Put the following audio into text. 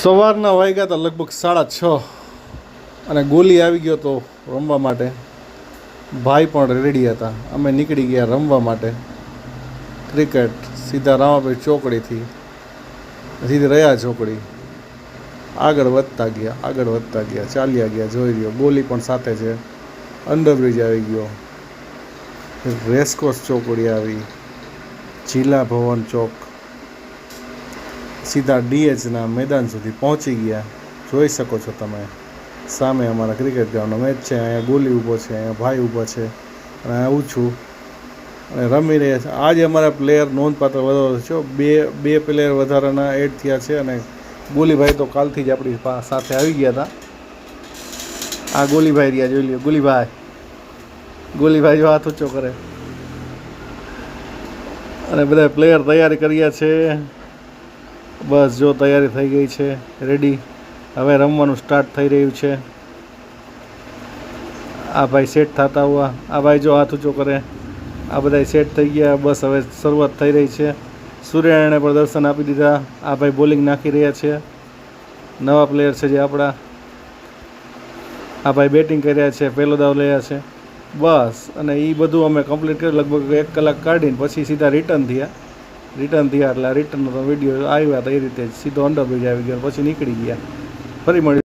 સવારના વાગ્યા હતા લગભગ 6:30 અને ગોલી આવી ગયો તો રમવા માટે. ભાઈ પણ રેડી હતા. અમે નીકળી ગયા રમવા માટે ક્રિકેટ. સીધા રામાપીર ચોકડીથી સીધી રહ્યા ચોકડી આગળ વધતા ગયા ચાલ્યા ગયા. જોઈ રહ્યો ગોલી પણ સાથે છે. અંડરબ્રિજ આવી ગયો, રેસકોર્સ ચોકડી આવી, જિલ્લા ભવન ચોક, સીધા ડીએચના મેદાન સુધી પહોંચી ગયા. જોઈ શકો છો તમે સામે અમારા ક્રિકેટ ગ્રાઉન્ડનો મેચ છે. અહીંયા ગોલી ઊભો છે, અહીંયા ભાઈ ઊભો છે અને આવું છું અને રમી રહ્યા છે. આજે અમારા પ્લેયર નોંધપાત્ર વધારો છે. બે પ્લેયર વધારાના એડ થયા છે અને ગોલીભાઈ તો કાલથી જ આપણી સાથે આવી ગયા હતા. આ ગોલીભાઈ રહ્યા, જોઈ લ્યો ગોલીભાઈ જો હાથ ઊંચો કરે અને બધા પ્લેયર તૈયારી કર્યા છે. બસ જો તૈયારી થઈ ગઈ છે, રેડી. હવે રમવાનું સ્ટાર્ટ થઈ રહ્યું છે. આ ભાઈ સેટ થતા હુઆ, આ ભાઈ જો હાથ ઊંચો કરે. આ બધા સેટ થઈ ગયા. બસ હવે શરૂઆત થઈ રહી છે. સૂર્યનારાયણે પણ દર્શન આપી દીધા. આ ભાઈ બોલિંગ નાખી રહ્યા છે. નવા પ્લેયર છે જે આપણા. આ ભાઈ બેટિંગ કર્યા છે, પહેલો દાવ લયા છે. બસ અને એ બધું અમે કમ્પ્લીટ કર્યું. લગભગ 1 કલાક કાઢીને પછી સીધા રિટર્ન થયા એટલે રિટર્નનો તો વિડીયો આવ્યા તો એ રીતે સીધો અંડરબ્રિજ આવી ગયો. પછી નીકળી ગયા. ફરી મળ્યું.